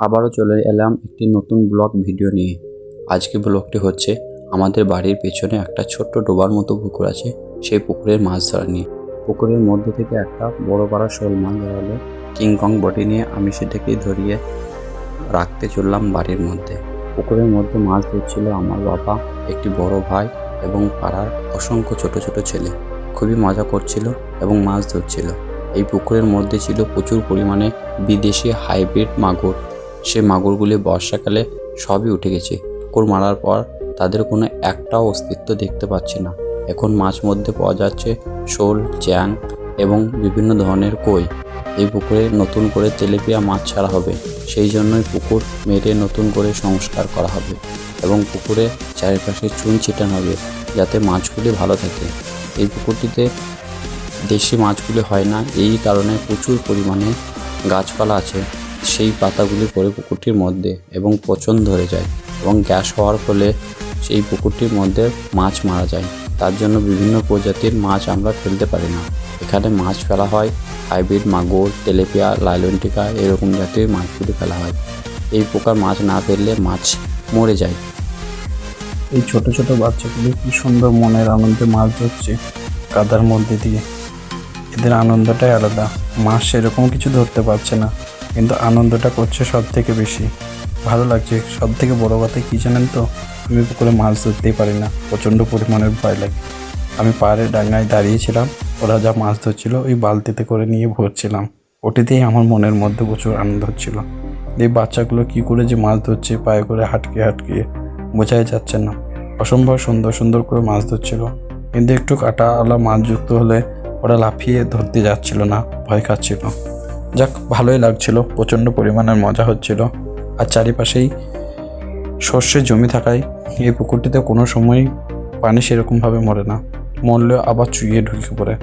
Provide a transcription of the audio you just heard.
আবারও চলে এলাম একটি নতুন ব্লগ ভিডিও নিয়ে। আজকে ব্লগটি হচ্ছে আমাদের বাড়ির পেছনে একটা ছোট্ট ডোবার মতো পুকুর আছে, সেই পুকুরের মাছ ধরা নিয়ে। পুকুরের মধ্যে থেকে একটা বড় পাড়া শোল মাছ ধরা হলো। কিংকং বডি নিয়ে আমি সেটাকে ধরিয়ে রাখতে চললাম বাড়ির মধ্যে। পুকুরের মধ্যে মাছ ধরছিল আমার বাবা, একটি বড় ভাই এবং পাড়ার অসংখ্য ছোট ছোট ছেলে। খুবই মজা করছিল এবং মাছ ধরছিল। এই পুকুরের মধ্যে ছিল প্রচুর পরিমাণে বিদেশি হাইব্রিড মাগুর। সে মাগুরগুলি বর্ষাকালে সবই উঠে গেছে। পুকুর মারার পর তাদের কোনো একটাও অস্তিত্ব দেখতে পাচ্ছি না। এখন মাছ মধ্যে পাওয়া যাচ্ছে শোল, চ্যাং এবং বিভিন্ন ধরনের কই। এই পুকুরে নতুন করে তেলাপিয়া মাছ ছাড়া হবে, সেই জন্যই পুকুর মেরে নতুন করে সংস্কার করা হবে এবং পুকুরে চারিপাশে চুন ছিটানো হবে যাতে মাছগুলি ভালো থাকে। এই পুকুরটিতে দেশি মাছগুলি হয় না, এই কারণে প্রচুর পরিমাণে গাছপালা আছে। সেই পাতাগুলি পড়ে পুকুরটির মধ্যে এবং পচন ধরে যায় এবং গ্যাস হওয়ার ফলে সেই পুকুরটির মধ্যে মাছ মারা যায়। তার জন্য বিভিন্ন প্রজাতির মাছ আমরা ফেলতে পারি না। এখানে মাছ ফেলা হয় হাইব্রিড মাগুর, তেলাপিয়া, লাইলনটিকা এরকম জাতীয় মাছগুলি ফেলা হয়। এই প্রকার মাছ না ফেললে মাছ মরে যায়। এই ছোট ছোট বাচ্চাগুলি কি সুন্দর মনের আনন্দে মাছ ধরছে কাদার মধ্যে দিয়ে। এদের আনন্দটাই আলাদা। মাছ সেরকম কিছু ধরতে পারছে না, কিন্তু আনন্দটা করছে সব থেকে বেশি। ভালো লাগছে। সব থেকে বড় কথা কি জানেন তো, আমি পুকুরে মাছ ধরতেই পারি না, প্রচণ্ড পরিমাণের ভয় লাগে। আমি পাহাড়ের ডাঙায় দাঁড়িয়েছিলাম, ওরা যা মাছ ধরছিল ওই বালতিতে করে নিয়ে ভরছিলাম। ওটিতেই আমার মনের মধ্যে প্রচুর আনন্দ হচ্ছিল। এই বাচ্চাগুলো কি করে যে মাছ ধরছে পায়ে করে হাটকে হাটকে, বোঝাই যাচ্ছে না। অসম্ভব সুন্দর সুন্দর করে মাছ ধরছিল, কিন্তু একটু কাঁটাওয়ালা মাছ যুক্ত হলে ওরা লাফিয়ে ধরতে যাচ্ছিল না, ভয় খাচ্ছিল। যাক, ভালোই লাগছিল, প্রচণ্ড পরিমাণের মজা হচ্ছিল। আর চারিপাশেই সর্ষের জমি থাকায় এই পুকুরটিতে কোনো সময় পানি সেরকমভাবে মরে না, মরলেও আবার চুইয়ে ঢুকে পড়ে।